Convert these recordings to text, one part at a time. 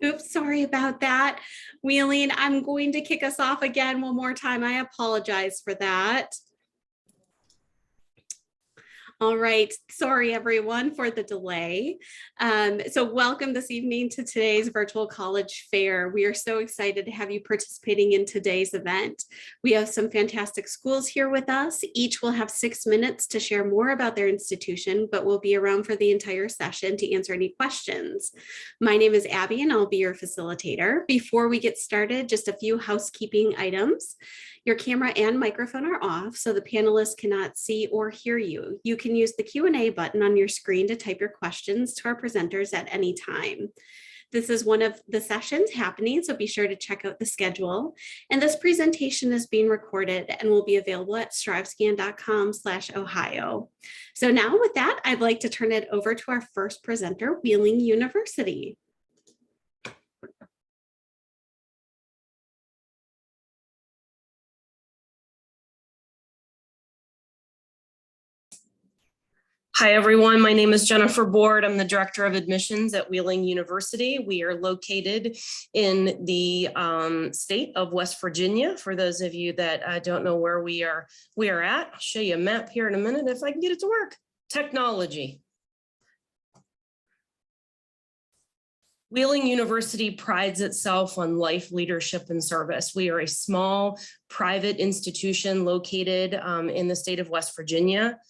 Oops, sorry about that. Wheeling, I'm going to kick us off again one more time. I apologize for that. All right, sorry everyone for the delay. So welcome this evening to today's virtual college fair. We are so excited to have you participating in today's event. We have some fantastic schools here with us. Each will have 6 minutes to share more about their institution, but we'll be around for the entire session to answer any questions. My name is Abby and I'll be your facilitator. Before we get started, just a few housekeeping items. Your camera and microphone are off, so the panelists cannot see or hear you. You can use the Q&A button on your screen to type your questions to our presenters at any time. This is one of the sessions happening, so be sure to check out the schedule. And this presentation is being recorded and will be available at strivescan.com/Ohio. So now with that, I'd like to turn it over to our first presenter, Wheeling University. Hi, everyone. My name is Jennifer Board. I'm the Director of Admissions at Wheeling University. We are located in the state of West Virginia. For those of you that don't know where we are at, I'll show you a map here in a minute if I can get it to work. Technology. Wheeling University prides itself on life, leadership, and service. We are a small private institution located in the state of West Virginia.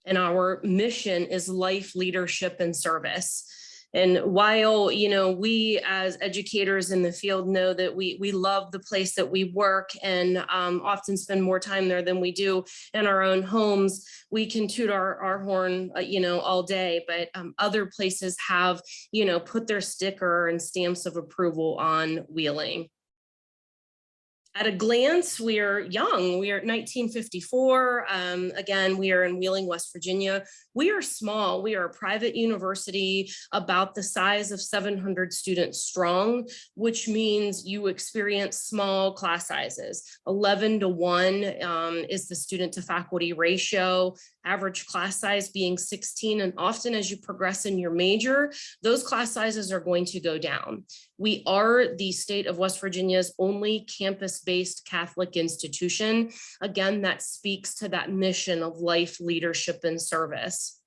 And our mission is life, leadership, and service. And while, we as educators in the field know that we love the place that we work and often spend more time there than we do in our own homes, we can toot our horn, all day, but other places have, put their sticker and stamps of approval on Wheeling. At a glance, we are young. We are 1954. Again, we are in Wheeling, West Virginia. We are small. We are a private university about the size of 700 students strong, which means you experience small class sizes. 11:1 is the student to faculty ratio, average class size being 16. And often as you progress in your major, those class sizes are going to go down. We are the state of West Virginia's only campus-based Catholic institution. Again, that speaks to that mission of life, leadership, and service.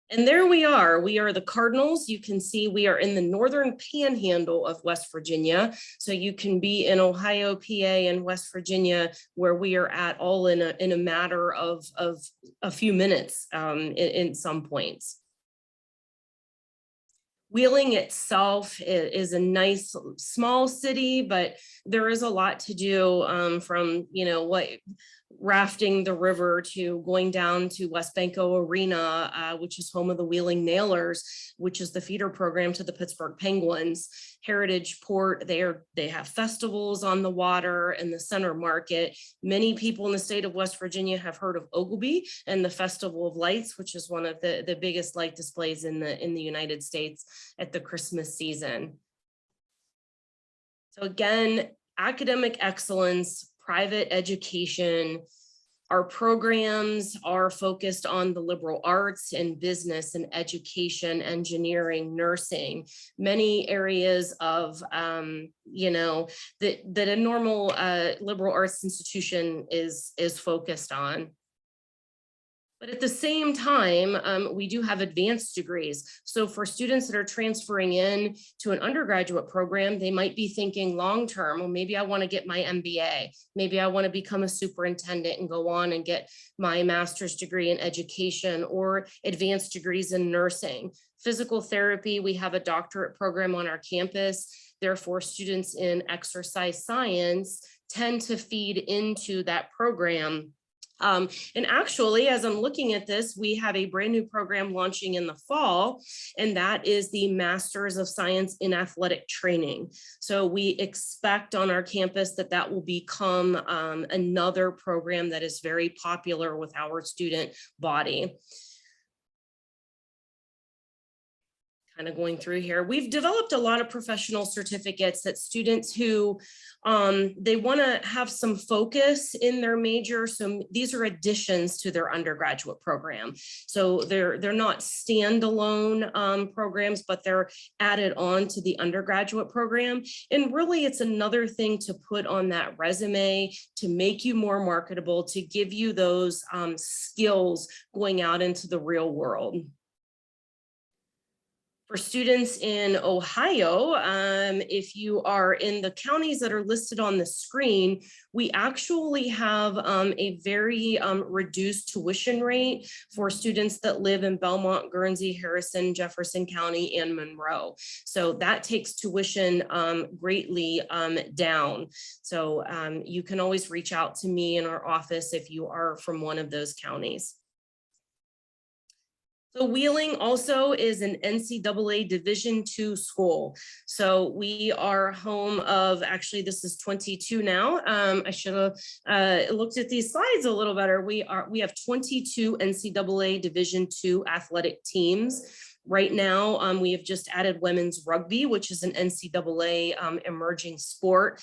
And there we are the Cardinals. You can see we are in the northern panhandle of West Virginia. So you can be in Ohio, PA, and West Virginia, where we are at all in a matter of a few minutes in some points. Wheeling itself is a nice small city, but there is a lot to do from, rafting the river to going down to West Banco Arena, which is home of the Wheeling Nailers, which is the feeder program to the Pittsburgh Penguins. Heritage Port, they have festivals on the water and the Center Market. Many people in the state of West Virginia have heard of Ogilvy and the Festival of Lights, which is one of the biggest light displays in the United States at the Christmas season. So again, academic excellence, private education. Our programs are focused on the liberal arts and business and education, engineering, nursing, many areas of, that a normal liberal arts institution is focused on. But at the same time, we do have advanced degrees. So for students that are transferring in to an undergraduate program, they might be thinking long-term, well, maybe I want to get my MBA. Maybe I want to become a superintendent and go on and get my master's degree in education or advanced degrees in nursing. Physical therapy, we have a doctorate program on our campus. Therefore, students in exercise science tend to feed into that program. And actually, as I'm looking at this, we have a brand new program launching in the fall, and that is the Masters of Science in Athletic Training. So we expect on our campus that will become another program that is very popular with our student body. kind of going through here. We've developed a lot of professional certificates that students who they want to have some focus in their major. So these are additions to their undergraduate program. So they're not standalone programs, but they're added on to the undergraduate program. And really, it's another thing to put on that resume to make you more marketable, to give you those skills going out into the real world. For students in Ohio, if you are in the counties that are listed on the screen, we actually have a very reduced tuition rate for students that live in Belmont, Guernsey, Harrison, Jefferson County, and Monroe. So that takes tuition greatly down. So you can always reach out to me in our office if you are from one of those counties. So Wheeling also is an NCAA Division II school. So we are home of, actually this is 22 now. I should have looked at these slides a little better. We have 22 NCAA Division II athletic teams. Right now, we have just added women's rugby, which is an NCAA emerging sport.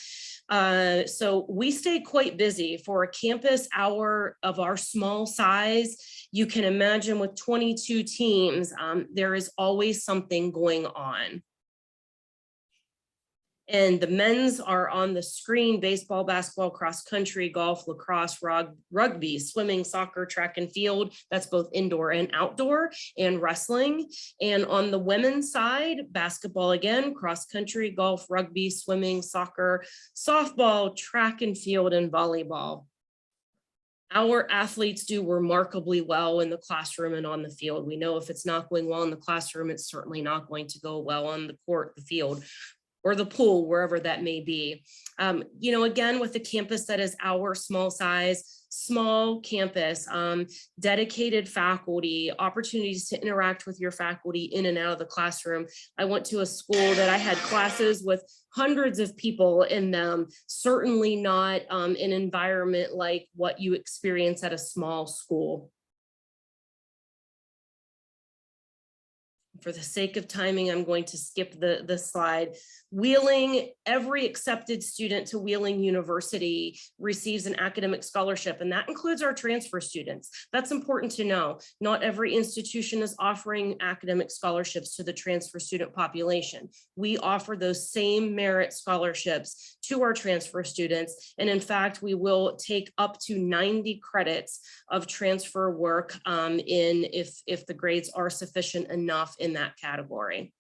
So we stay quite busy for a campus hour of our small size. You can imagine with 22 teams, there is always something going on. And the men's are on the screen: baseball, basketball, cross country, golf, lacrosse, rugby, swimming, soccer, track and field. That's both indoor and outdoor, and wrestling. And on the women's side, basketball again, cross country, golf, rugby, swimming, soccer, softball, track and field, and volleyball. Our athletes do remarkably well in the classroom and on the field. We know if it's not going well in the classroom, it's certainly not going to go well on the court, the field, or the pool, wherever that may be. You know, again, with a campus that is our small size, small campus, dedicated faculty, opportunities to interact with your faculty in and out of the classroom. I went to a school that I had classes with hundreds of people in them, certainly not an environment like what you experience at a small school. For the sake of timing, I'm going to skip the slide. Wheeling, every accepted student to Wheeling University receives an academic scholarship, and that includes our transfer students. That's important to know. Not every institution is offering academic scholarships to the transfer student population. We offer those same merit scholarships to our transfer students. And in fact, we will take up to 90 credits of transfer work if the grades are sufficient enough in that category.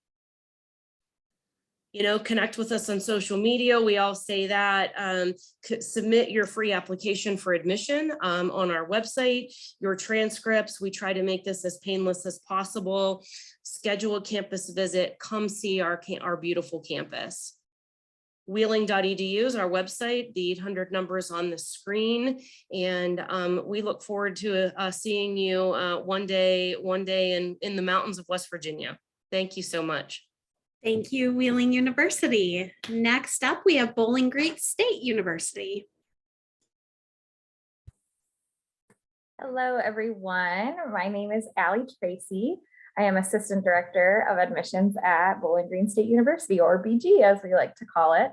You know, connect with us on social media. We all say that. Submit your free application for admission on our website, your transcripts. We try to make this as painless as possible. Schedule a campus visit. Come see our beautiful campus. Wheeling.edu is our website. The 800 numbers on the screen. And we look forward to seeing you one day in the mountains of West Virginia. Thank you so much. Thank you, Wheeling University. Next up, we have Bowling Green State University. Hello, everyone. My name is Allie Tracy. I am Assistant Director of Admissions at Bowling Green State University, or BG, as we like to call it,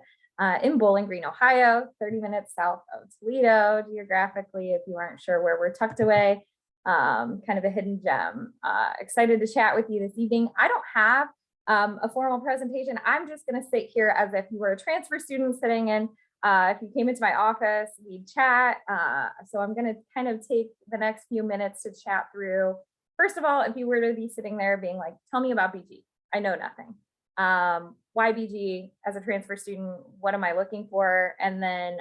in Bowling Green, Ohio, 30 minutes south of Toledo, geographically, if you aren't sure where we're tucked away, kind of a hidden gem. Excited to chat with you this evening. I don't have a formal presentation. I'm just going to sit here as if you were a transfer student sitting in. If you came into my office, we'd chat. So I'm going to kind of take the next few minutes to chat through. First of all, if you were to be sitting there being like, tell me about BG, I know nothing. Why BG as a transfer student? What am I looking for? And then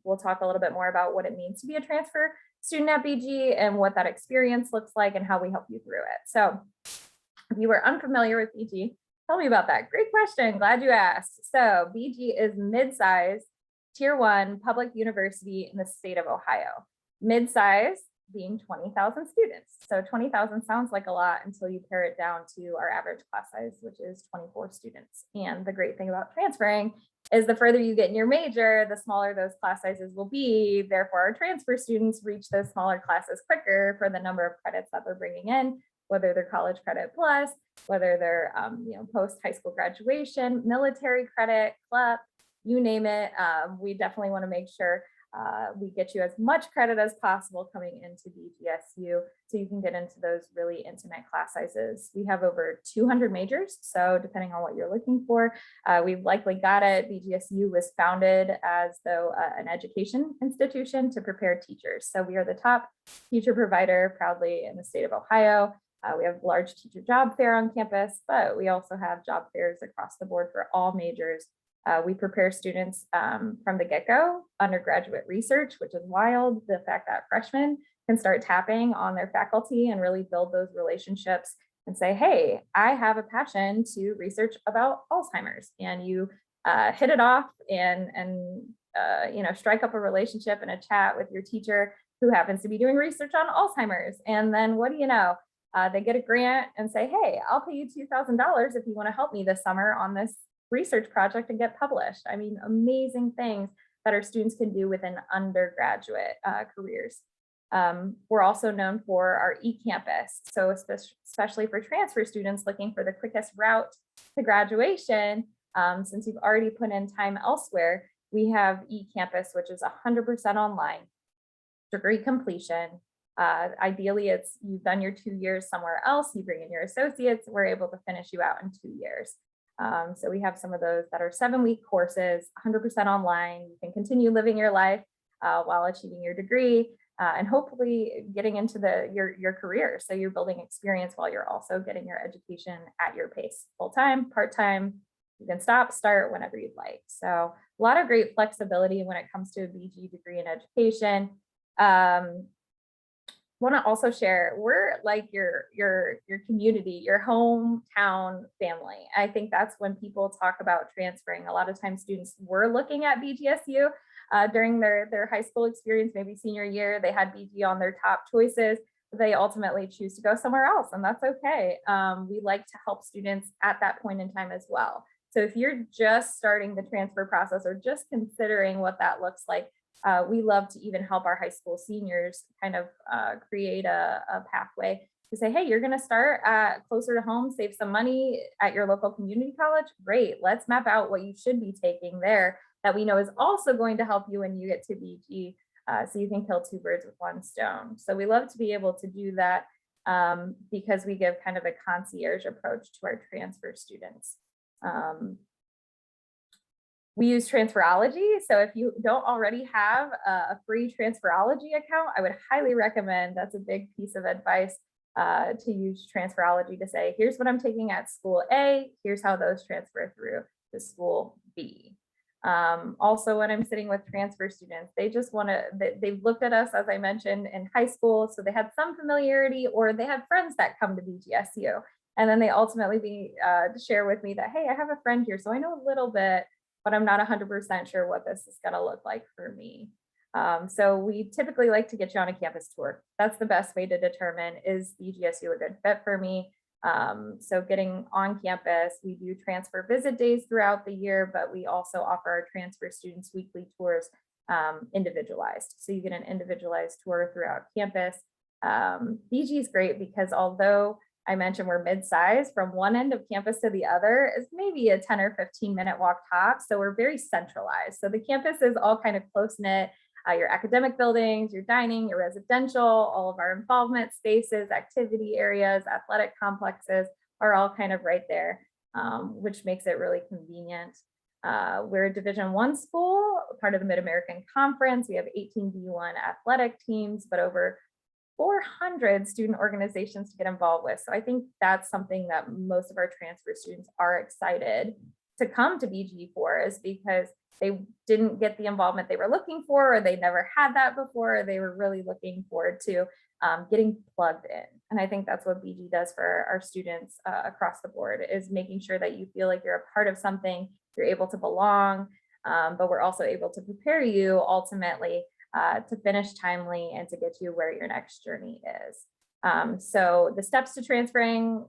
we'll talk a little bit more about what it means to be a transfer student at BG and what that experience looks like and how we help you through it. So if you were unfamiliar with BG, tell me about that. Great question. Glad you asked. So BG is mid-size, tier 1 public university in the state of Ohio. Mid-size being 20,000 students. So 20,000 sounds like a lot until you pare it down to our average class size, which is 24 students. And the great thing about transferring is the further you get in your major, the smaller those class sizes will be. Therefore, our transfer students reach those smaller classes quicker for the number of credits that they're bringing in, whether they're college credit plus, whether they're post high school graduation, military credit, club, you name it. We definitely want to make sure we get you as much credit as possible coming into BGSU so you can get into those really intimate class sizes. We have over 200 majors, so depending on what you're looking for, we've likely got it. BGSU was founded as though an education institution to prepare teachers. So we are the top teacher provider proudly in the state of Ohio. We have large teacher job fair on campus, but we also have job fairs across the board for all majors. We prepare students from the get-go, undergraduate research, which is wild. The fact that freshmen can start tapping on their faculty and really build those relationships and say, hey, I have a passion to research about Alzheimer's. And you hit it off and strike up a relationship and a chat with your teacher who happens to be doing research on Alzheimer's. And then what do you know? They get a grant and say, hey, I'll pay you $2,000 if you want to help me this summer on this research project and get published. I mean, amazing things that our students can do within undergraduate careers. We're also known for our eCampus. So especially for transfer students looking for the quickest route to graduation, since you've already put in time elsewhere, we have eCampus, which is 100% online, degree completion. Ideally, you've done your 2 years somewhere else, you bring in your associates, we're able to finish you out in 2 years. So we have some of those that are 7-week courses, 100% online. You can continue living your life while achieving your degree and hopefully getting into your career. So you're building experience while you're also getting your education at your pace, full-time, part-time. You can stop, start whenever you'd like. So a lot of great flexibility when it comes to a BG degree in education. Want to also share, we're like your community, your hometown family. I think that's when people talk about transferring. A lot of times students were looking at BGSU during their high school experience, maybe senior year, they had BG on their top choices. They ultimately choose to go somewhere else, and that's okay. We like to help students at that point in time as well. So if you're just starting the transfer process or just considering what that looks like, we love to even help our high school seniors kind of create a pathway to say, hey, you're going to start closer to home, save some money at your local community college. Great. Let's map out what you should be taking there that we know is also going to help you when you get to BG. So you can kill 2 birds with 1 stone. So we love to be able to do that because we give kind of a concierge approach to our transfer students. We use Transferology. So if you don't already have a free Transferology account, I would highly recommend, that's a big piece of advice, to use Transferology to say, here's what I'm taking at school A, here's how those transfer through to school B. Also, when I'm sitting with transfer students, they just want to, they've looked at us, as I mentioned, in high school, so they had some familiarity, or they had friends that come to BGSU. And then they ultimately share with me that, hey, I have a friend here, so I know a little bit, but I'm not 100% sure what this is going to look like for me. So we typically like to get you on a campus tour. That's the best way to determine, is BGSU a good fit for me? So getting on campus, we do transfer visit days throughout the year, but we also offer our transfer students weekly tours, individualized. So you get an individualized tour throughout campus. BG is great because although I mentioned we're mid-size, from one end of campus to the other is maybe a 10 or 15-minute walk top. So we're very centralized. So the campus is all kind of close-knit. Your academic buildings, your dining, your residential, all of our involvement spaces, activity areas, athletic complexes are all kind of right there, which makes it really convenient. We're a Division I school, part of the Mid-American Conference. We have 18 D1 athletic teams, but over 400 student organizations to get involved with. So I think that's something that most of our transfer students are excited to come to BG for, is because they didn't get the involvement they were looking for, or they never had that before, or they were really looking forward to getting plugged in. And I think that's what BG does for our students across the board, is making sure that you feel like you're a part of something, you're able to belong, but we're also able to prepare you ultimately to finish timely and to get you where your next journey is. So the steps to transferring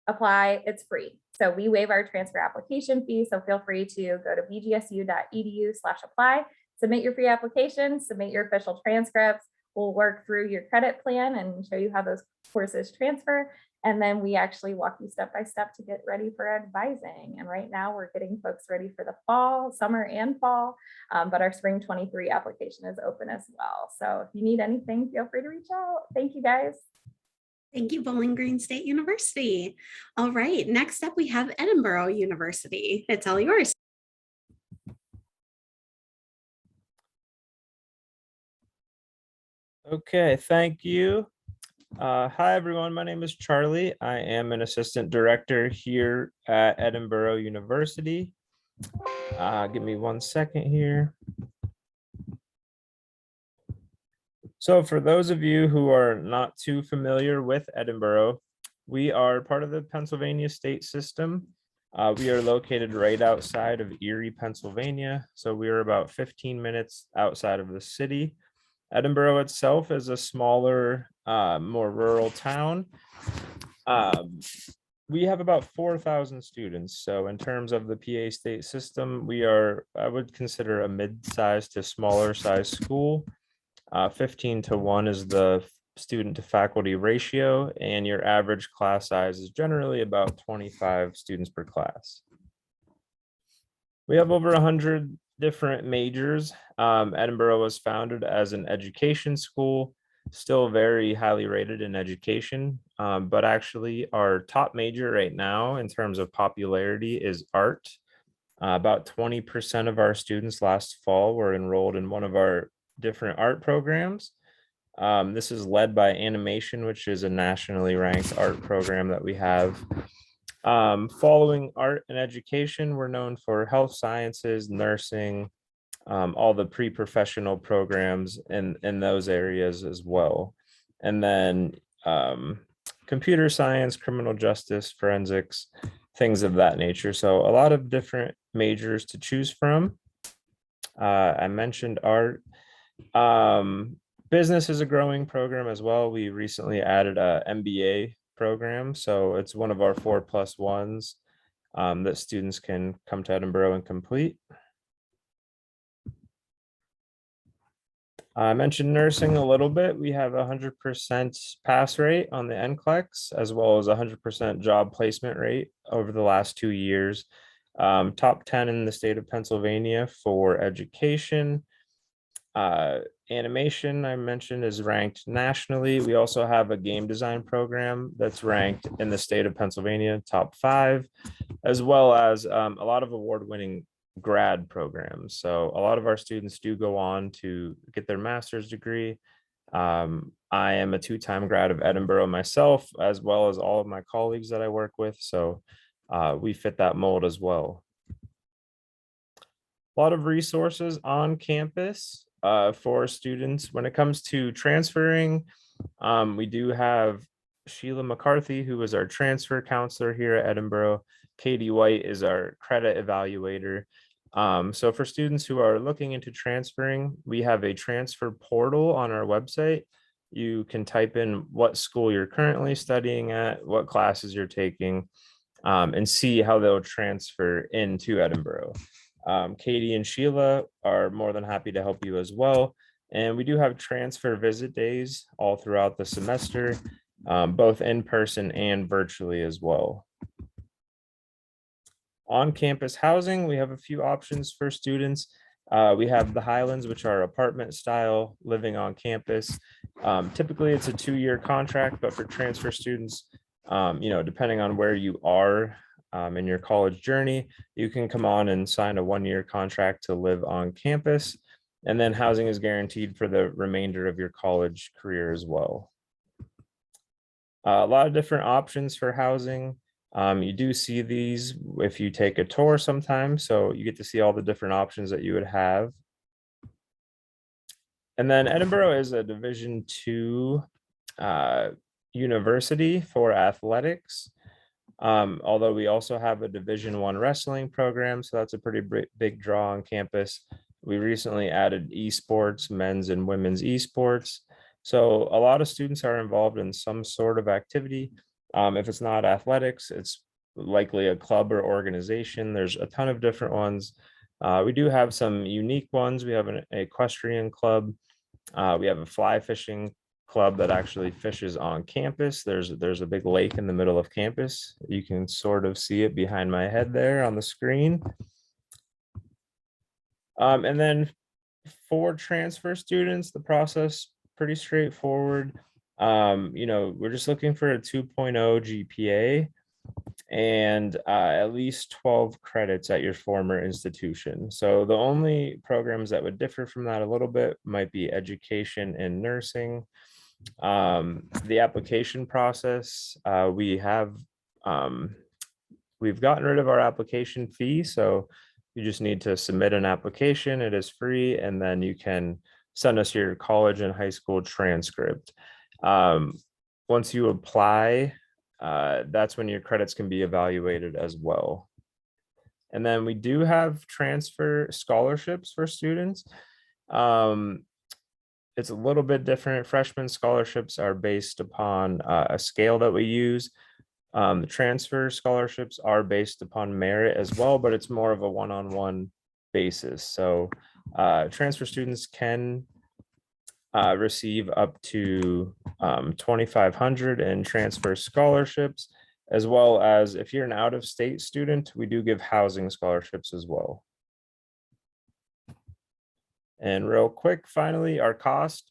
apply, it's free. So we waive our transfer application fee. So feel free to go to bgsu.edu/apply, submit your free application, submit your official transcripts. we'll work through your credit plan and show you how those courses transfer. And then we actually walk you step by step to get ready for advising. And right now we're getting folks ready for the fall, summer and fall, but our spring 23 application is open as well. So if you need anything, feel free to reach out. Thank you guys. Thank you, Bowling Green State University. All right, next up we have Edinboro University. It's all yours. Okay, thank you. Hi, everyone. My name is Charlie. I am an assistant director here at Edinboro University. Give me 1 second here. So for those of you who are not too familiar with Edinboro, we are part of the Pennsylvania state system. We are located right outside of Erie, Pennsylvania. So we are about 15 minutes outside of the city. Edinboro itself is a smaller, more rural town. We have about 4,000 students. So in terms of the PA state system, we are, I would consider a mid-sized to smaller size school. 15:1 is the student to faculty ratio, and your average class size is generally about 25 students per class. We have over 100 different majors. Edinboro was founded as an education school, still very highly rated in education, but actually our top major right now in terms of popularity is art. About 20% of our students last fall were enrolled in one of our different art programs. This is led by animation, which is a nationally ranked art program that we have. Following art and education, we're known for health sciences, nursing, all the pre-professional programs in those areas as well. And then computer science, criminal justice, forensics, things of that nature. So a lot of different majors to choose from. I mentioned art. Business is a growing program as well. We recently added a MBA program. So it's one of our 4+1s that students can come to Edinboro and complete. I mentioned nursing a little bit. We have 100% pass rate on the NCLEX, as well as 100% job placement rate over the last 2 years. Top 10 in the state of Pennsylvania for education. Animation, I mentioned, is ranked nationally. We also have a game design program that's ranked in the state of Pennsylvania, top 5, as well as a lot of award-winning grad programs. So a lot of our students do go on to get their master's degree. I am a 2-time grad of Edinboro myself, as well as all of my colleagues that I work with. So we fit that mold as well. A lot of resources on campus for students. When it comes to transferring, we do have Sheila McCarthy, who is our transfer counselor here at Edinboro. Katie White is our credit evaluator. So for students who are looking into transferring, we have a transfer portal on our website. You can type in what school you're currently studying at, what classes you're taking, and see how they'll transfer into Edinboro. Katie and Sheila are more than happy to help you as well. And we do have transfer visit days all throughout the semester, both in person and virtually as well. On-campus housing, we have a few options for students. We have the Highlands, which are apartment style living on campus. Typically it's a 2-year contract, but for transfer students, depending on where you are in your college journey, you can come on and sign a 1-year contract to live on campus. And then housing is guaranteed for the remainder of your college career as well. A lot of different options for housing. You do see these if you take a tour sometimes, so you get to see all the different options that you would have. And then Edinboro is a Division II university for athletics. Although we also have a Division I wrestling program, so that's a pretty big draw on campus. We recently added esports, men's and women's esports. So a lot of students are involved in some sort of activity. If it's not athletics, it's likely a club or organization. There's a ton of different ones. We do have some unique ones. We have an equestrian club. We have a fly fishing club that actually fishes on campus. There's a big lake in the middle of campus. You can sort of see it behind my head there on the screen. And then for transfer students, the process pretty straightforward. We're just looking for a 2.0 GPA and at least 12 credits at your former institution. So the only programs that would differ from that a little bit might be education and nursing. The application process, we've gotten rid of our application fee, so you just need to submit an application. It is free, and then you can send us your college and high school transcript. Once you apply, that's when your credits can be evaluated as well. And then we do have transfer scholarships for students. It's a little bit different. Freshman scholarships are based upon a scale that we use. The transfer scholarships are based upon merit as well, but it's more of a one-on-one basis. So transfer students can receive up to 2,500 in transfer scholarships, as well as if you're an out-of-state student, we do give housing scholarships as well. And real quick, finally, our cost,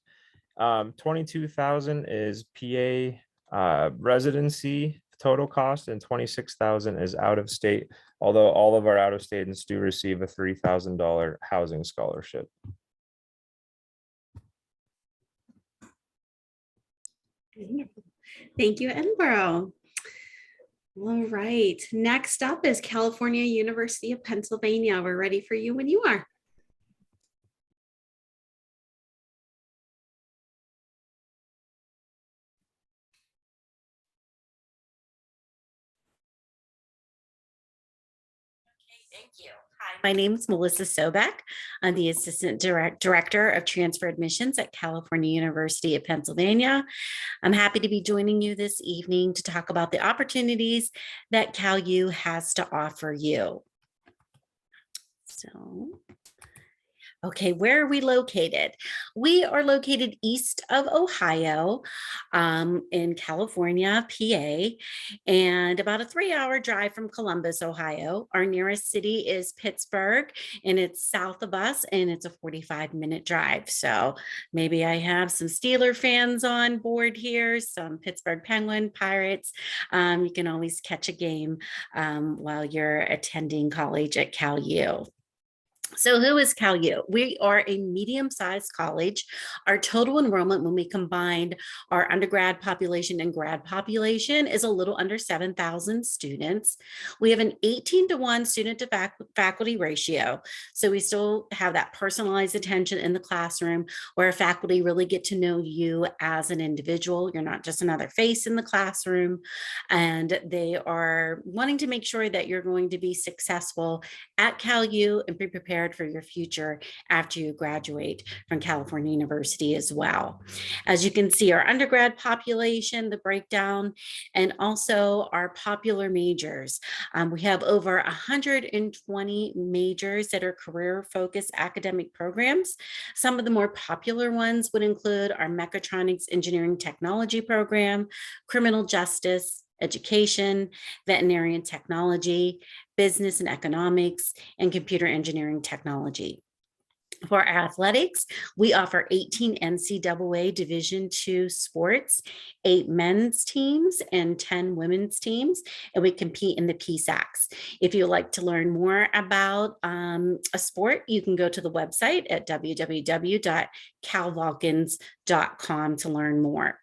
22,000 is PA residency total cost, and 26,000 is out of state, although all of our out of staters do receive a $3,000 housing scholarship. Thank you, Edinboro. All right, next up is California University of Pennsylvania. We're ready for you when you are. Thank you. Hi, my name is Melissa Sobek. I'm the Assistant Director of Transfer Admissions at California University of Pennsylvania. I'm happy to be joining you this evening to talk about the opportunities that CalU has to offer you. Okay, where are we located? We are located east of Ohio, in California, PA, and about a 3-hour drive from Columbus, Ohio. Our nearest city is Pittsburgh, and it's south of us, and it's a 45-minute drive. So maybe I have some Steeler fans on board here, some Pittsburgh Penguin Pirates. You can always catch a game while you're attending college at CalU. So who is CalU? We are a medium-sized college. Our total enrollment, when we combined our undergrad population and grad population, is a little under 7,000 students. We have an 18-to-1 student to faculty ratio. So we still have that personalized attention in the classroom where faculty really get to know you as an individual. You're not just another face in the classroom. And they are wanting to make sure that you're going to be successful at CalU and be prepared for your future after you graduate from California University as well. As you can see, our undergrad population, the breakdown, and also our popular majors. We have over 120 majors that are career-focused academic programs. Some of the more popular ones would include our Mechatronics Engineering Technology program, Criminal Justice, Education, Veterinarian Technology, Business and Economics, and Computer Engineering Technology. For athletics, we offer 18 NCAA Division II sports, 8 men's teams and 10 women's teams, and we compete in the PSACs. If you'd like to learn more about a sport, you can go to the website at www.calvulcans.com to learn more.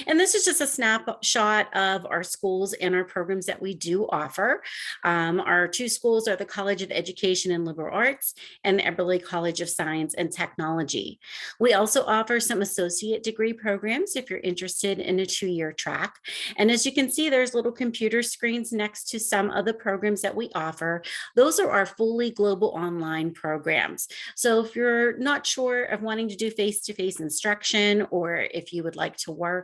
And this is just a snapshot of our schools and our programs that we do offer. Our 2 schools are the College of Education and Liberal Arts and the Eberly College of Science and Technology. We also offer some associate degree programs if you're interested in a 2-year track. And as you can see, there's little computer screens next to some of the programs that we offer. Those are our fully global online programs. So if you're not sure of wanting to do face-to-face instruction, or if you would like to work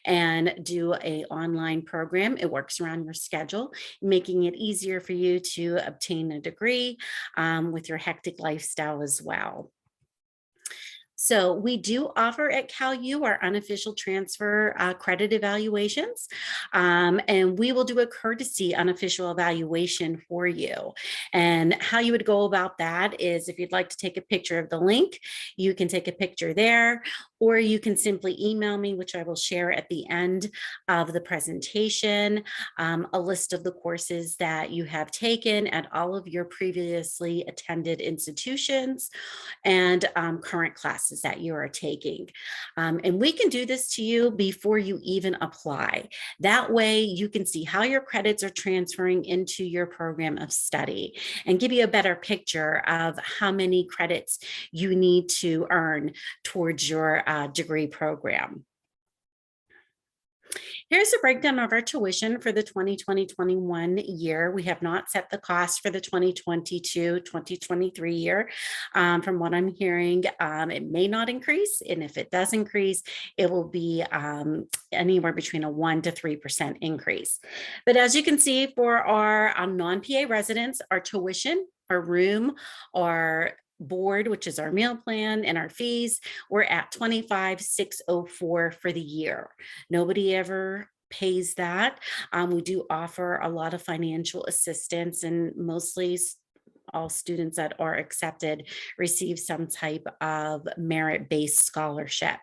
and do an online program, it works around your schedule, making it easier for you to obtain a degree with your hectic lifestyle as well. So we do offer at CalU our unofficial transfer credit evaluations, and we will do a courtesy unofficial evaluation for you. And how you would go about that is, if you'd like to take a picture of the link, you can take a picture there, or you can simply email me, which I will share at the end of the presentation, a list of the courses that you have taken at all of your previously attended institutions and current classes that you are taking. And we can do this to you before you even apply. That way you can see how your credits are transferring into your program of study and give you a better picture of how many credits you need to earn towards your degree program. Here's a breakdown of our tuition for the 2020-21 year. We have not set the cost for the 2022-2023 year. From what I'm hearing, it may not increase. And if it does increase, it will be anywhere between a 1 to 3% increase. But as you can see, for our non-PA residents, our tuition, our room, our board, which is our meal plan, and our fees, we're at $25,604 for the year. Nobody ever pays that. We do offer a lot of financial assistance, and mostly all students that are accepted receive some type of merit-based scholarship.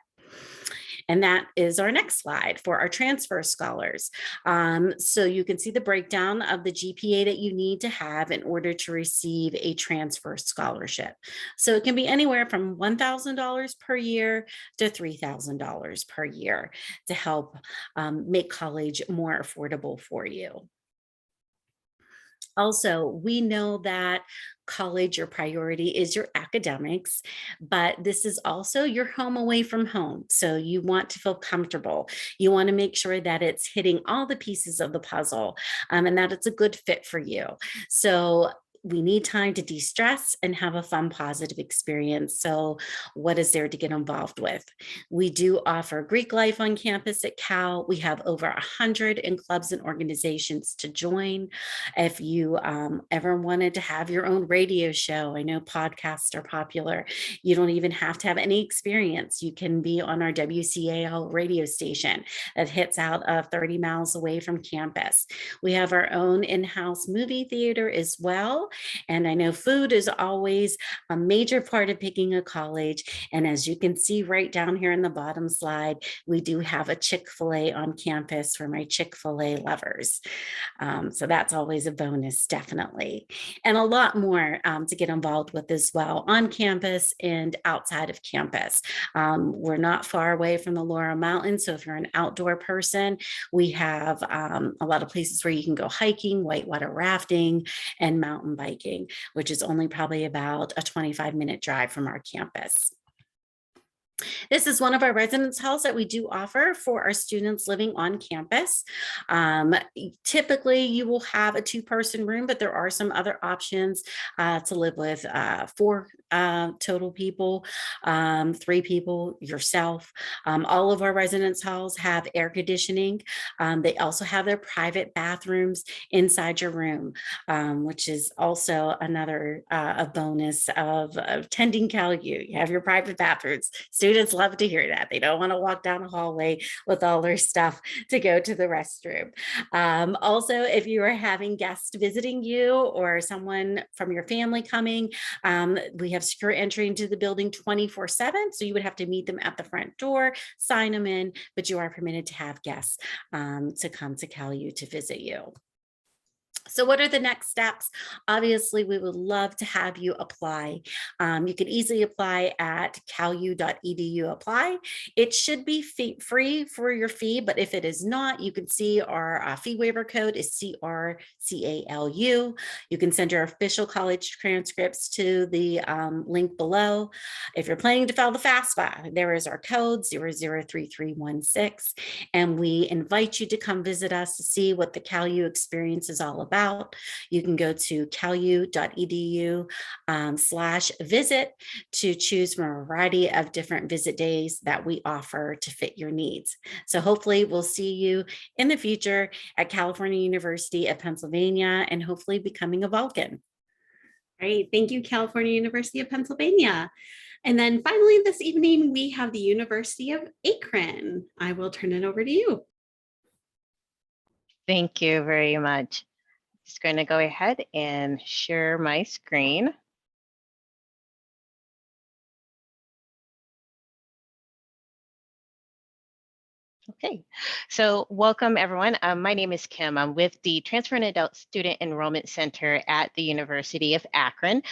And that is our next slide for our transfer scholars. So you can see the breakdown of the GPA that you need to have in order to receive a transfer scholarship. So it can be anywhere from $1,000 per year to $3,000 per year to help make college more affordable for you. Also, we know that college, your priority is your academics, but this is also your home away from home. So you want to feel comfortable. You want to make sure that it's hitting all the pieces of the puzzle and that it's a good fit for you. So we need time to de-stress and have a fun, positive experience. So what is there to get involved with? We do offer Greek life on campus at Cal. We have over 100 in clubs and organizations to join. If you ever wanted to have your own radio show, I know podcasts are popular. You don't even have to have any experience. You can be on our WCAL radio station that hits out of 30 miles away from campus. We have our own in-house movie theater as well. And I know food is always a major part of picking a college. And as you can see right down here in the bottom slide, we do have a Chick-fil-A on campus for my Chick-fil-A lovers. So that's always a bonus, definitely. And a lot more to get involved with as well on campus and outside of campus. We're not far away from the Laurel Mountains. So if you're an outdoor person, we have a lot of places where you can go hiking, whitewater rafting, and mountain biking, which is only probably about a 25-minute drive from our campus. This is one of our residence halls that we do offer for our students living on campus. Typically, you will have a 2-person room, but there are some other options to live with 4 total people, 3 people, yourself. All of our residence halls have air conditioning. They also have their private bathrooms inside your room, which is also another a bonus of attending CalU. You have your private bathrooms. Students love to hear that. They don't want to walk down a hallway with all their stuff to go to the restroom. Also, if you are having guests visiting you or someone from your family coming, we have secure entry into the building 24/7. So you would have to meet them at the front door, sign them in, but you are permitted to have guests to come to CalU to visit you. So what are the next steps? Obviously, we would love to have you apply. You can easily apply at calu.edu apply. It should be free for your fee, but if it is not, you can see our fee waiver code is CRCALU. You can send your official college transcripts to the link below. If you're planning to file the FAFSA, there is our code 003316, and we invite you to come visit us to see what the CalU experience is all about. You can go to calu.edu/visit to choose from a variety of different visit days that we offer to fit your needs. So hopefully we'll see you in the future at California University of Pennsylvania and hopefully becoming a Vulcan. Great. Thank you, California University of Pennsylvania. And then finally this evening, we have the University of Akron. I will turn it over to you. Thank you very much. Just going to go ahead and share my screen. Okay, so welcome everyone. My name is Kim. I'm with the Transfer and Adult Student Enrollment Center at the University of Akron.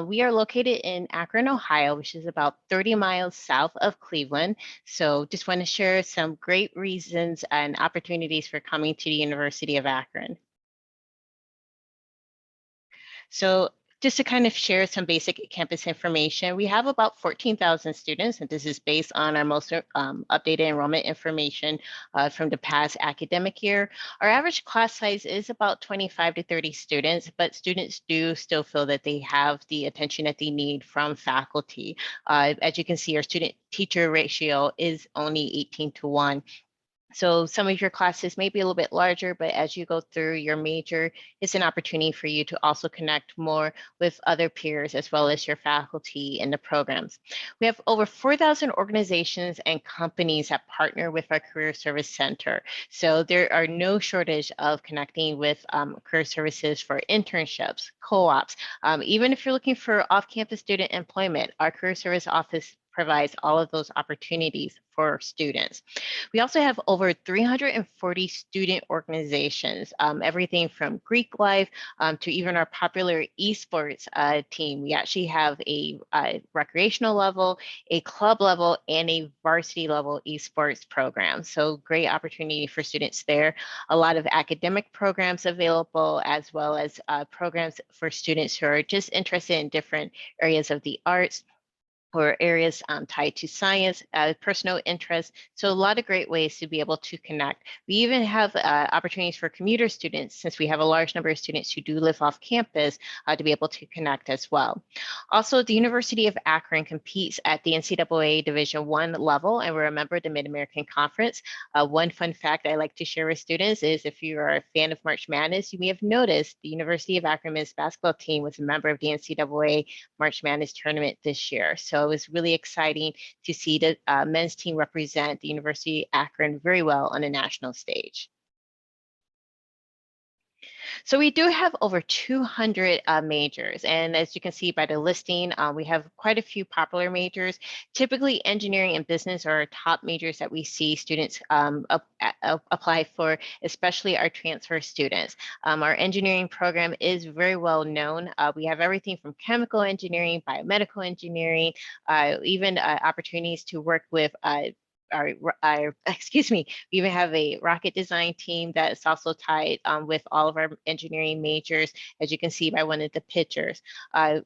We are located in Akron, Ohio, which is about 30 miles south of Cleveland. So just want to share some great reasons and opportunities for coming to the University of Akron. So just to kind of share some basic campus information, we have about 14,000 students, and this is based on our most updated enrollment information from the past academic year. Our average class size is about 25 to 30 students, but students do still feel that they have the attention that they need from faculty. As you can see, our student-teacher ratio is only 18:1. So some of your classes may be a little bit larger, but as you go through your major, it's an opportunity for you to also connect more with other peers as well as your faculty in the programs. We have over 4,000 organizations and companies that partner with our Career Service Center. So there are no shortage of connecting with career services for internships, co-ops. Even if you're looking for off-campus student employment, our Career Service Office provides all of those opportunities for students. We also have over 340 student organizations, everything from Greek life to even our popular esports team. We actually have a recreational level, a club level, and a varsity level esports program. So great opportunity for students there. A lot of academic programs available, as well as programs for students who are just interested in different areas of the arts or areas tied to science, personal interests. So a lot of great ways to be able to connect. We even have opportunities for commuter students, since we have a large number of students who do live off campus, to be able to connect as well. Also, the University of Akron competes at the NCAA Division I level, and we're a member of the Mid-American Conference. One fun fact I like to share with students is if you are a fan of March Madness, you may have noticed the University of Akron men's basketball team was a member of the NCAA March Madness tournament this year. So it was really exciting to see the men's team represent the University of Akron very well on a national stage. So we do have over 200 majors, and as you can see by the listing, we have quite a few popular majors. Typically, engineering and business are top majors that we see students apply for, especially our transfer students. Our engineering program is very well known. We have everything from chemical engineering, biomedical engineering, even opportunities to work with excuse me, we even have a rocket design team that's also tied with all of our engineering majors, as you can see by one of the pictures.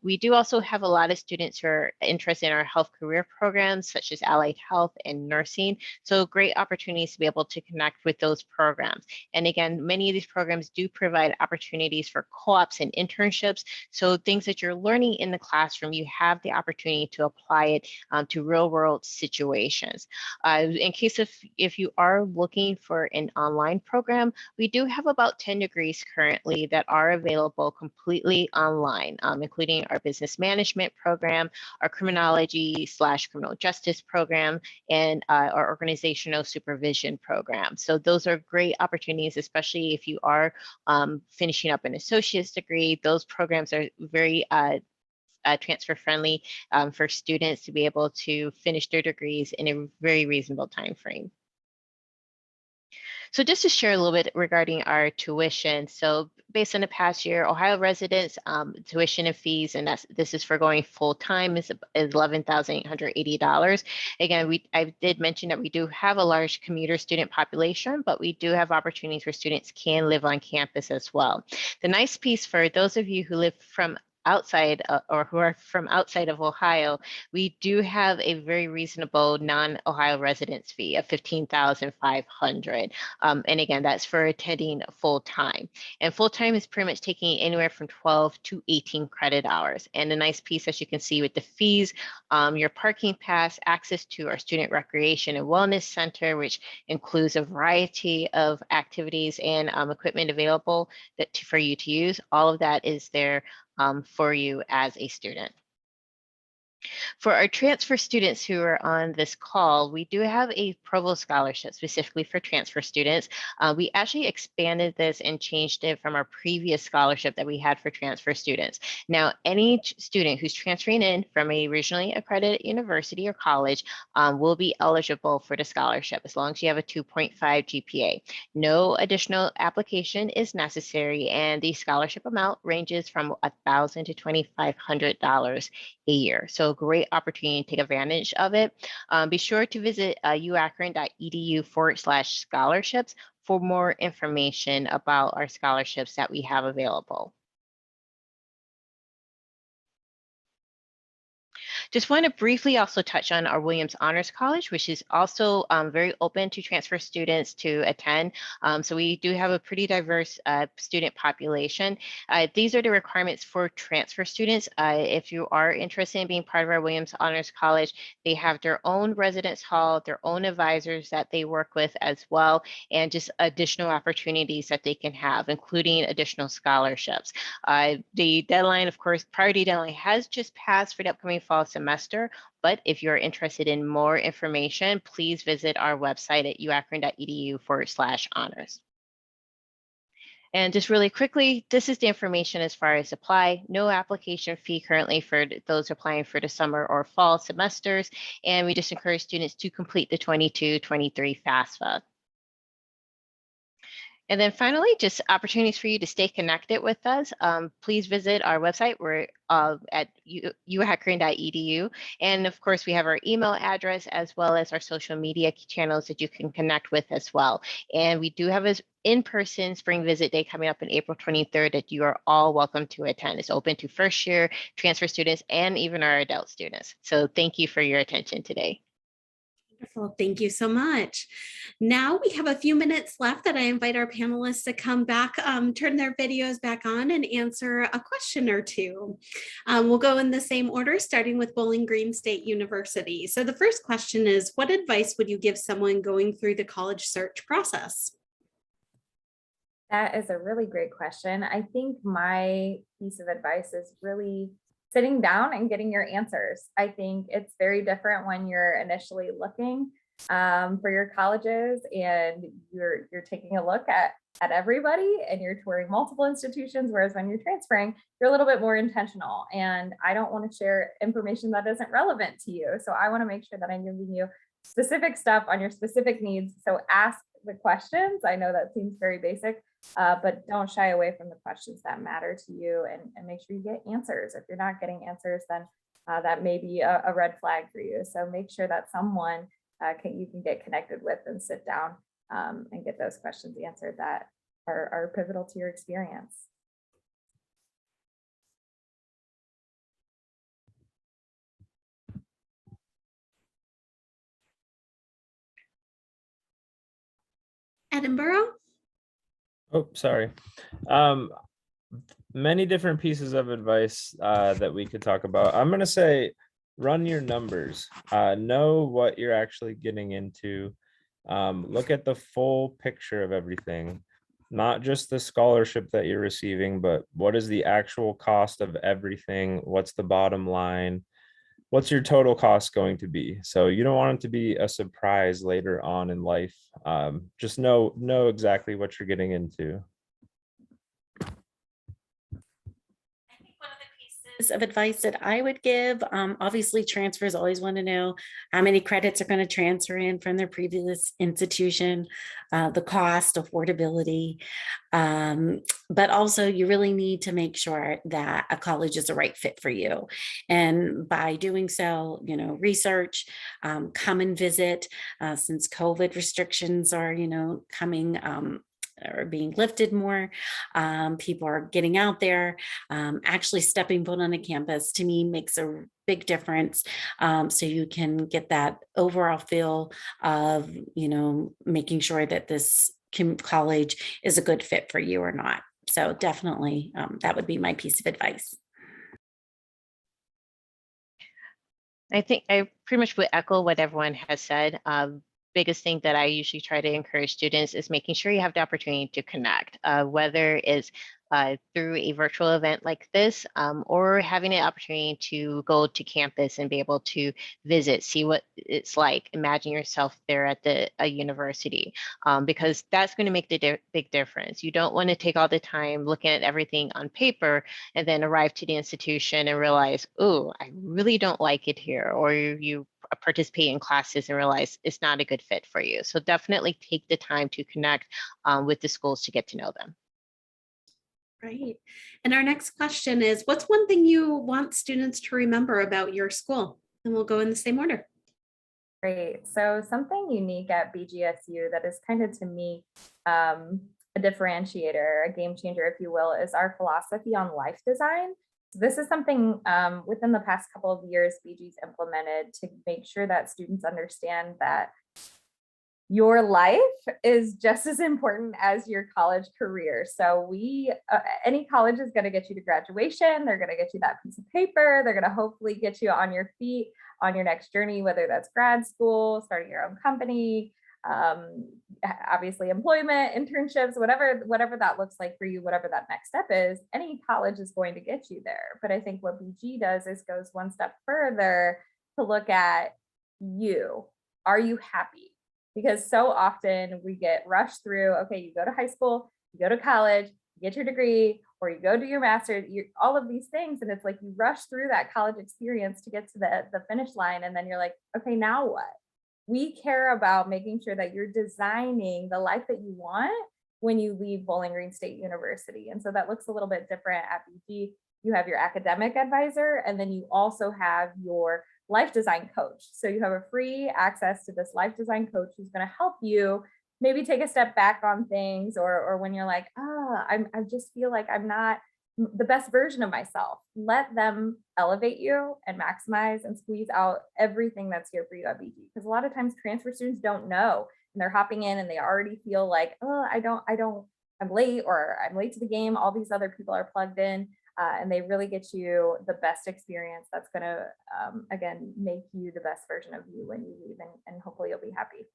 We do also have a lot of students who are interested in our health career programs, such as allied health and nursing. So great opportunities to be able to connect with those programs. And again, many of these programs do provide opportunities for co-ops and internships. So things that you're learning in the classroom, you have the opportunity to apply it to real world situations. In case if you are looking for an online program, we do have about 10 degrees currently that are available completely online, including our business management program, our criminology/criminal justice program, and our organizational supervision program. So those are great opportunities, especially if you are finishing up an associate's degree. Those programs are very transfer friendly for students to be able to finish their degrees in a very reasonable time frame. So just to share a little bit regarding our tuition. So based on the past year, Ohio residents tuition and fees, and this is for going full time, is $11,880. Again, I did mention that we do have a large commuter student population, but we do have opportunities where students can live on campus as well. The nice piece for those of you who live from outside or who are from outside of Ohio, we do have a very reasonable non-Ohio residence fee of $15,500. And again, that's for attending full time. And full time is pretty much taking anywhere from 12 to 18 credit hours. And a nice piece, as you can see with the fees, your parking pass, access to our student recreation and wellness center, which includes a variety of activities and equipment available for you to use. All of that is there for you as a student. For our transfer students who are on this call, we do have a provost scholarship specifically for transfer students. We actually expanded this and changed it from our previous scholarship that we had for transfer students. Now, any student who's transferring in from a regionally accredited university or college will be eligible for the scholarship as long as you have a 2.5 GPA. No additional application is necessary, and the scholarship amount ranges from $1,000 to $2,500 a year. So great opportunity to take advantage of it. Be sure to visit uakron.edu/scholarships for more information about our scholarships that we have available. Just want to briefly also touch on our Williams Honors College, which is also very open to transfer students to attend. So we do have a pretty diverse student population. These are the requirements for transfer students. If you are interested in being part of our Williams Honors College, they have their own residence hall, their own advisors that they work with as well, and just additional opportunities that they can have, including additional scholarships. The deadline, of course, priority deadline has just passed for the upcoming fall semester, but if you're interested in more information, please visit our website at uakron.edu/honors. And just really quickly, this is the information as far as apply. No application fee currently for those applying for the summer or fall semesters. And we just encourage students to complete the 22-23 FAFSA. And then finally, just opportunities for you to stay connected with us. Please visit our website. We're at uakron.edu. And of course, we have our email address as well as our social media channels that you can connect with as well. And we do have an in-person spring visit day coming up on April 23rd that you are all welcome to attend. It's open to first year transfer students and even our adult students. So thank you for your attention today. Wonderful. Thank you so much. Now we have a few minutes left that I invite our panelists to come back, turn their videos back on and answer a question or two. We'll go in the same order, starting with Bowling Green State University. So the first question is, what advice would you give someone going through the college search process? That is a really great question. I think my piece of advice is really sitting down and getting your answers. I think it's very different when you're initially looking for your colleges and you're taking a look at everybody and you're touring multiple institutions, whereas when you're transferring, you're a little bit more intentional. And I don't want to share information that isn't relevant to you. So I want to make sure that I'm giving you specific stuff on your specific needs. So ask the questions. I know that seems very basic, but don't shy away from the questions that matter to you and make sure you get answers. If you're not getting answers, then that may be a red flag for you. So make sure that someone you can get connected with and sit down and get those questions answered that are pivotal to your experience. Edinboro? Oh, sorry. Many different pieces of advice that we could talk about. I'm going to say, run your numbers, know what you're actually getting into, look at the full picture of everything, not just the scholarship that you're receiving, but what is the actual cost of everything? What's the bottom line? What's your total cost going to be? So you don't want it to be a surprise later on in life. Just know exactly what you're getting into. Of advice that I would give, obviously transfers always want to know how many credits are going to transfer in from their previous institution, the cost, affordability, but also you really need to make sure that a college is the right fit for you. And by doing so, research, come and visit, since COVID restrictions are, coming are being lifted more. People are getting out there. Actually stepping foot on a campus to me makes a big difference. So you can get that overall feel of, making sure that this college is a good fit for you or not. So definitely that would be my piece of advice. I think I pretty much would echo what everyone has said. biggest thing that I usually try to encourage students is making sure you have the opportunity to connect, whether it's through a virtual event like this, or having an opportunity to go to campus and be able to visit, see what it's like. Imagine yourself there at a university, because that's going to make the big difference. You don't want to take all the time looking at everything on paper and then arrive to the institution and realize, oh, I really don't like it here, or you participate in classes and realize it's not a good fit for you. So definitely take the time to connect with the schools to get to know them. Right. And our next question is, what's one thing you want students to remember about your school? And we'll go in the same order. Great. So something unique at BGSU that is kind of, to me, a differentiator, a game changer, if you will, is our philosophy on life design. So this is something within the past couple of years BG's implemented to make sure that students understand that your life is just as important as your college career. So any college is going to get you to graduation. They're going to get you that piece of paper. They're going to hopefully get you on your feet on your next journey, whether that's grad school, starting your own company, obviously employment, internships, whatever that looks like for you, whatever that next step is. Any college is going to get you there. But I think what BG does is goes one step further to look at you. Are you happy? Because so often we get rushed through, okay, you go to high school, you go to college, you get your degree, or you go do your master's, all of these things. And it's like you rush through that college experience to get to the finish line. And then you're like, okay, now what? We care about making sure that you're designing the life that you want when you leave Bowling Green State University. And so that looks a little bit different at BG. You have your academic advisor, and then you also have your life design coach. So you have a free access to this life design coach who's going to help you maybe take a step back on things, or when you're like, I just feel like I'm not the best version of myself. Let them elevate you and maximize and squeeze out everything that's here for you at BG. Because a lot of times transfer students don't know, and they're hopping in and they already feel like, I'm late, or I'm late to the game. All these other people are plugged in. And they really get you the best experience that's going to, again, make you the best version of you when you leave, and hopefully you'll be happy.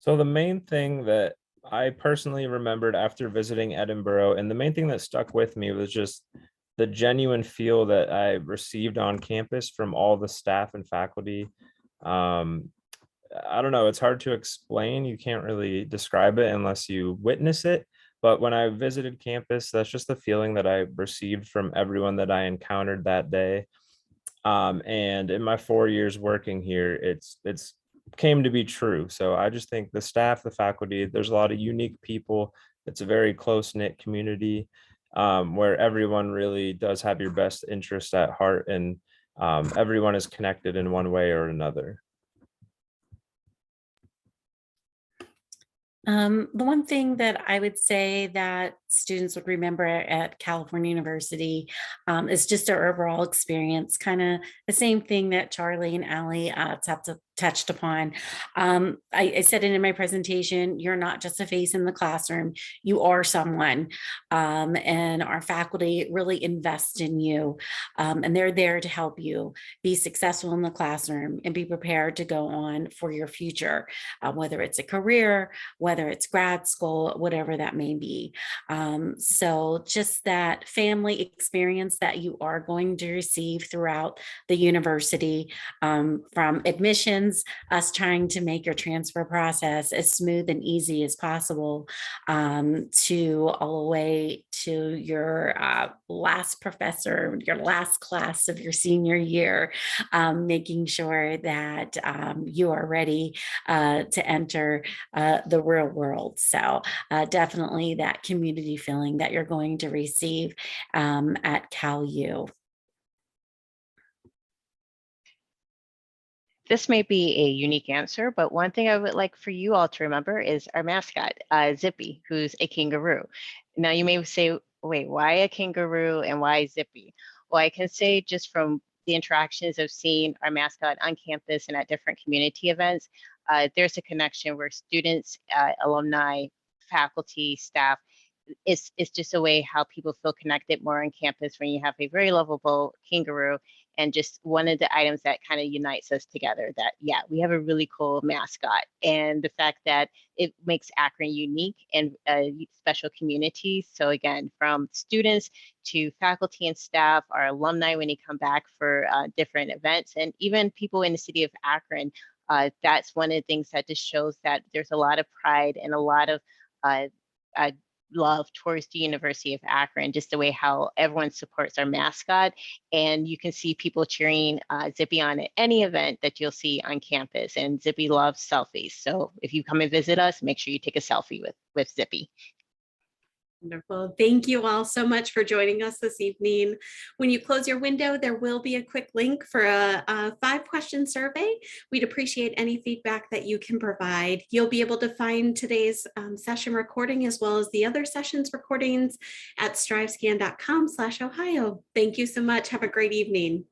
So the main thing that I personally remembered after visiting Edinboro, and the main thing that stuck with me, was just the genuine feel that I received on campus from all the staff and faculty. I don't know, it's hard to explain. You can't really describe it unless you witness it. But when I visited campus, that's just the feeling that I received from everyone that I encountered that day. And in my 4 years working here, it's came to be true. So I just think the staff, the faculty, there's a lot of unique people. It's a very close-knit community, where everyone really does have your best interest at heart, and everyone is connected in one way or another. The one thing that I would say that students would remember at California University is just our overall experience, kind of the same thing that Charlie and Allie touched upon. I said it in my presentation, you're not just a face in the classroom, you are someone. And our faculty really invest in you, and they're there to help you be successful in the classroom and be prepared to go on for your future, whether it's a career, whether it's grad school, whatever that may be. So just that family experience that you are going to receive throughout the university, from admissions, us trying to make your transfer process as smooth and easy as possible, to all the way to your last professor, your last class of your senior year, making sure that you are ready to enter the real world. So definitely that community feeling that you're going to receive at CalU. This may be a unique answer, but one thing I would like for you all to remember is our mascot, Zippy, who's a kangaroo. Now you may say, wait, why a kangaroo and why Zippy? Well, I can say just from the interactions of seeing our mascot on campus and at different community events, there's a connection where students, alumni, faculty, staff, it's just a way how people feel connected more on campus when you have a very lovable kangaroo And just one of the items that kind of unites us together, that, yeah, we have a really cool mascot. And the fact that it makes Akron unique and a special community. So again, from students to faculty and staff, our alumni when they come back for different events, and even people in the city of Akron, that's one of the things that just shows that there's a lot of pride and a lot of love towards the University of Akron, just the way how everyone supports our mascot. And you can see people cheering Zippy on at any event that you'll see on campus. And Zippy loves selfies. So if you come and visit us, make sure you take a selfie with Zippy. Wonderful. Thank you all so much for joining us this evening. When you close your window, there will be a quick link for a 5-question survey. We'd appreciate any feedback that you can provide. You'll be able to find today's session recording as well as the other sessions recordings at strivescan.com/Ohio. Thank you so much. Have a great evening.